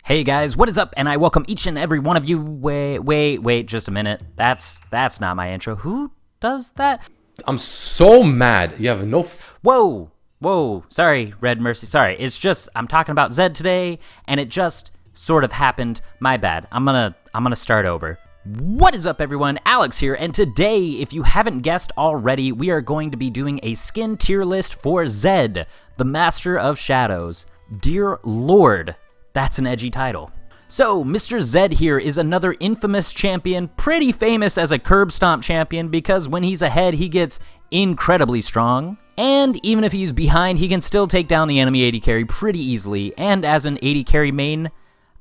Hey guys, what is up? And I welcome each and every one of you. Wait, just a minute. That's not my intro. Who does that? I'm so mad. You have no... Whoa. Sorry, Red Mercy. Sorry. It's just, I'm talking about Zed today, and it just sort of happened. My bad. I'm gonna start over. What is up, everyone? Alex here, and today, if you haven't guessed already, we are going to be doing a skin tier list for Zed, the Master of Shadows. Dear Lord, that's an edgy title. So, Mr. Zed here is another infamous champion, pretty famous as a curb stomp champion because when he's ahead, he gets incredibly strong. And even if he's behind, he can still take down the enemy AD carry pretty easily. And as an AD carry main,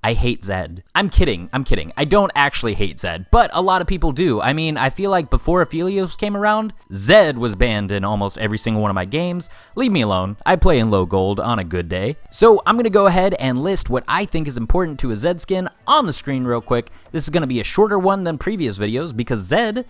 I hate Zed. I'm kidding. I don't actually hate Zed, but a lot of people do. I mean, I feel like before Aphelios came around, Zed was banned in almost every single one of my games. Leave me alone. I play in low gold on a good day. So I'm going to go ahead and list what I think is important to a Zed skin on the screen real quick. This is going to be a shorter one than previous videos because Zed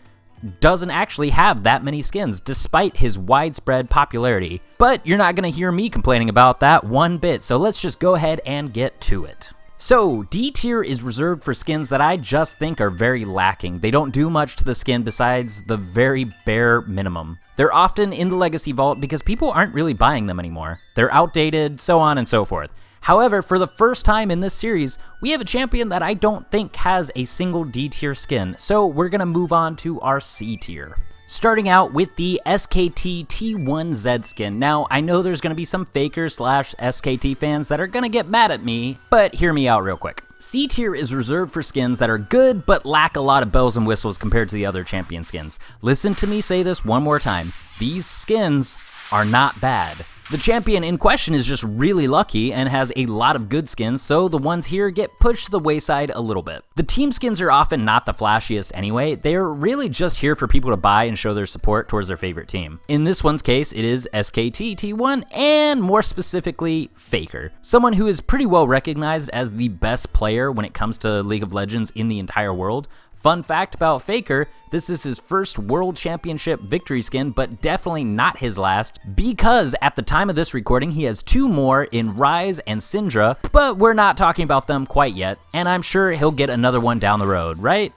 doesn't actually have that many skins despite his widespread popularity. But you're not going to hear me complaining about that one bit, so let's just go ahead and get to it. So, D tier is reserved for skins that I just think are very lacking. They don't do much to the skin besides the very bare minimum. They're often in the Legacy Vault because people aren't really buying them anymore. They're outdated, so on and so forth. However, for the first time in this series, we have a champion that I don't think has a single D tier skin, so we're gonna move on to our C tier. Starting out with the SKT T1 Zed skin. Now, I know there's going to be some Faker/SKT fans that are going to get mad at me, but hear me out real quick. C tier is reserved for skins that are good, but lack a lot of bells and whistles compared to the other champion skins. Listen to me say this one more time. These skins are not bad. The champion in question is just really lucky and has a lot of good skins, so the ones here get pushed to the wayside a little bit. The team skins are often not the flashiest anyway. They're really just here for people to buy and show their support towards their favorite team. In this one's case, it is SKT T1 and more specifically Faker, someone who is pretty well recognized as the best player when it comes to League of Legends in the entire world. Fun fact about Faker, this is his first World Championship victory skin, but definitely not his last, because at the time of this recording, he has two more in Rise and Syndra, but we're not talking about them quite yet, and I'm sure he'll get another one down the road, right?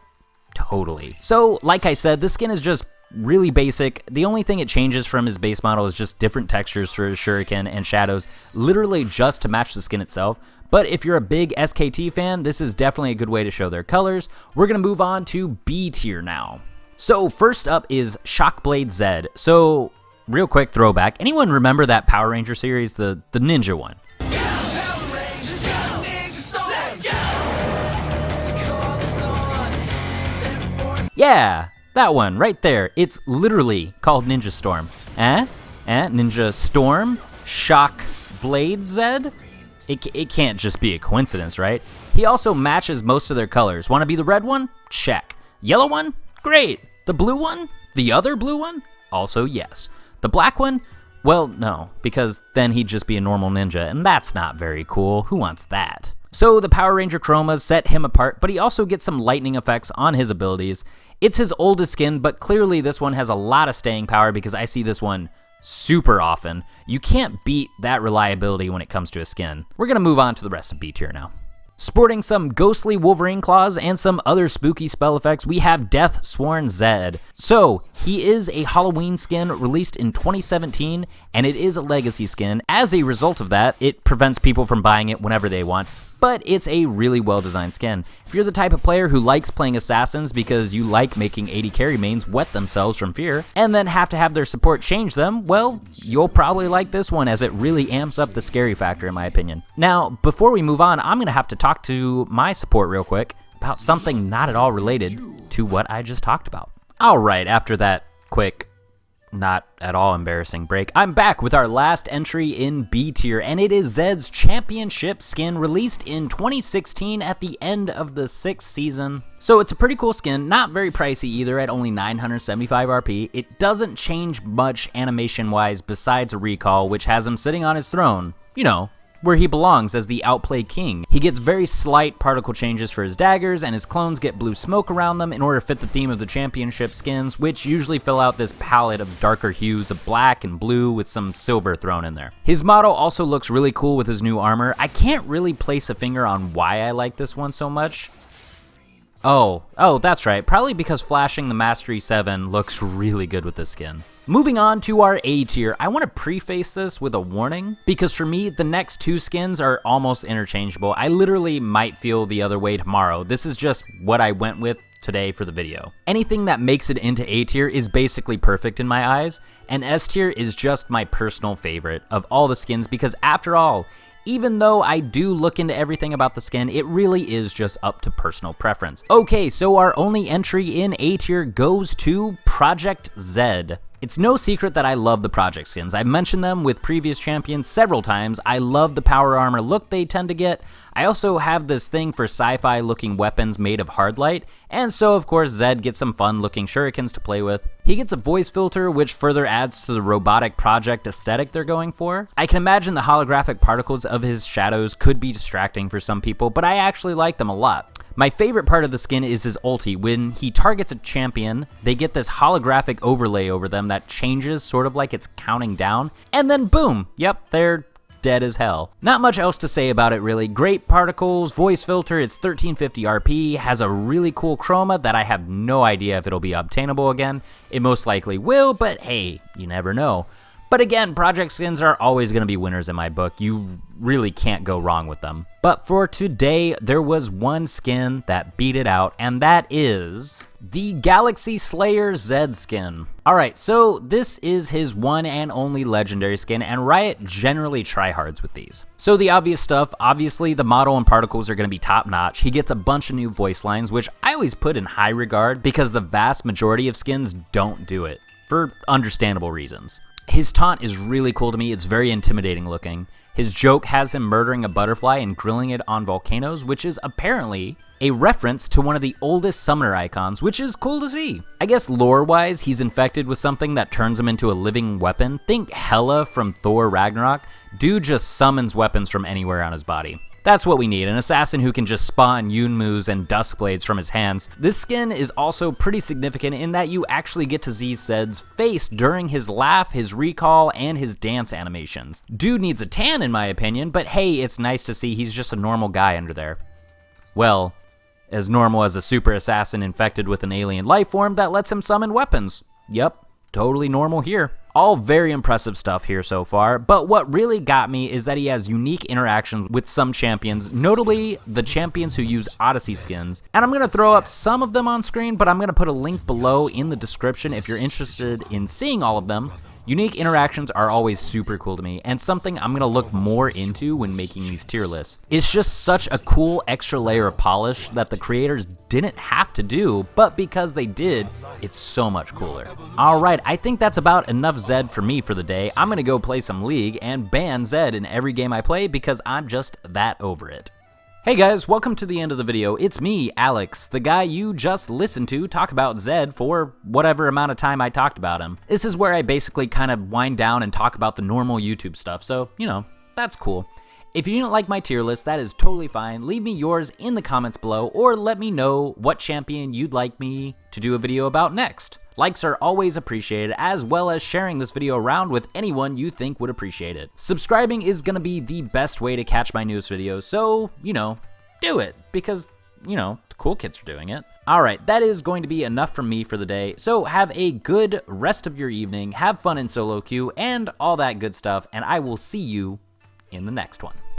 Totally. So, like I said, this skin is just really basic. The only thing it changes from his base model is just different textures for his shuriken and shadows, literally just to match the skin itself. But if you're a big SKT fan, this is definitely a good way to show their colors. We're going to move on to B tier now. So first up is Shockblade Zed. So real quick throwback. Anyone remember that Power Ranger series, the ninja one? Yeah, that one right there. It's literally called Ninja Storm. Ninja Storm? Shockblade Zed? It can't just be a coincidence, right? He also matches most of their colors. Want to be the red one? Check. Yellow one? Great. The blue one? The other blue one? Also yes. The black one? Well, no, because then he'd just be a normal ninja, and that's not very cool. Who wants that? So the Power Ranger chromas set him apart, but he also gets some lightning effects on his abilities. It's his oldest skin, but clearly this one has a lot of staying power because I see this one super often. You can't beat that reliability when it comes to a skin. We're gonna move on to the rest of B tier now. Sporting some ghostly Wolverine claws and some other spooky spell effects, we have Death Sworn Zed. So, he is a Halloween skin released in 2017, and it is a legacy skin. As a result of that, it prevents people from buying it whenever they want, but it's a really well-designed skin. If you're the type of player who likes playing assassins because you like making AD carry mains wet themselves from fear, and then have to have their support change them, well, you'll probably like this one as it really amps up the scary factor in my opinion. Now, before we move on, I'm gonna have to talk to my support real quick about something not at all related to what I just talked about. Alright, after that quick, not at all embarrassing break, I'm back with our last entry in B tier, and it is Zed's championship skin released in 2016 at the end of the 6th season. So it's a pretty cool skin, not very pricey either at only 975 RP. It doesn't change much animation wise besides a recall, which has him sitting on his throne, you know, where he belongs as the outplay king. He gets very slight particle changes for his daggers, and his clones get blue smoke around them in order to fit the theme of the championship skins, which usually fill out this palette of darker hues of black and blue with some silver thrown in there. His model also looks really cool with his new armor. I can't really place a finger on why I like this one so much. Oh, that's right. Probably because flashing the Mastery 7 looks really good with this skin. Moving on to our A tier, I want to preface this with a warning, because for me, the next two skins are almost interchangeable. I literally might feel the other way tomorrow. This is just what I went with today for the video. Anything that makes it into A tier is basically perfect in my eyes, and S tier is just my personal favorite of all the skins, because after all, even though I do look into everything about the skin, it really is just up to personal preference. Okay, so our only entry in A tier goes to Project Zed. It's no secret that I love the Project skins. I've mentioned them with previous champions several times. I love the power armor look they tend to get. I also have this thing for sci-fi looking weapons made of hard light, and so of course Zed gets some fun looking shurikens to play with. He gets a voice filter which further adds to the robotic Project aesthetic they're going for. I can imagine the holographic particles of his shadows could be distracting for some people, but I actually like them a lot. My favorite part of the skin is his ulti. When he targets a champion, they get this holographic overlay over them that changes sort of like it's counting down, and then boom, yep, they're dead as hell. Not much else to say about it really. Great particles, voice filter, it's 1350 RP, has a really cool chroma that I have no idea if it'll be obtainable again. It most likely will, but hey, you never know. But again, Project skins are always going to be winners in my book. You really can't go wrong with them. But for today, there was one skin that beat it out, and that is the Galaxy Slayer Zed skin. Alright, so this is his one and only legendary skin, and Riot generally tryhards with these. So the obvious stuff, obviously the model and particles are going to be top notch. He gets a bunch of new voice lines, which I always put in high regard because the vast majority of skins don't do it, for understandable reasons. His taunt is really cool to me. It's very intimidating looking. His joke has him murdering a butterfly and grilling it on volcanoes, which is apparently a reference to one of the oldest summoner icons, which is cool to see. I guess lore-wise, he's infected with something that turns him into a living weapon. Think Hela from Thor Ragnarok. Dude just summons weapons from anywhere on his body. That's what we need, an assassin who can just spawn Yunmus and Duskblades from his hands. This skin is also pretty significant in that you actually get to see Zed's face during his laugh, his recall, and his dance animations. Dude needs a tan in my opinion, but hey, it's nice to see he's just a normal guy under there. Well, as normal as a super assassin infected with an alien life form that lets him summon weapons. Yep, totally normal here. All very impressive stuff here so far, but what really got me is that he has unique interactions with some champions, notably the champions who use Odyssey skins. And I'm going to throw up some of them on screen, but I'm going to put a link below in the description if you're interested in seeing all of them. Unique interactions are always super cool to me, and something I'm going to look more into when making these tier lists. It's just such a cool extra layer of polish that the creators didn't have to do, but because they did, it's so much cooler. Alright, I think that's about enough Zed for me for the day. I'm going to go play some League and ban Zed in every game I play because I'm just that over it. Hey guys, welcome to the end of the video. It's me, Alex, the guy you just listened to talk about Zed for whatever amount of time I talked about him. This is where I basically kind of wind down and talk about the normal YouTube stuff, so, you know, that's cool. If you didn't like my tier list, that is totally fine. Leave me yours in the comments below, or let me know what champion you'd like me to do a video about next. Likes are always appreciated, as well as sharing this video around with anyone you think would appreciate it. Subscribing is going to be the best way to catch my newest videos, so, you know, do it, because, you know, the cool kids are doing it. Alright, that is going to be enough from me for the day, so have a good rest of your evening, have fun in solo queue, and all that good stuff, and I will see you in the next one.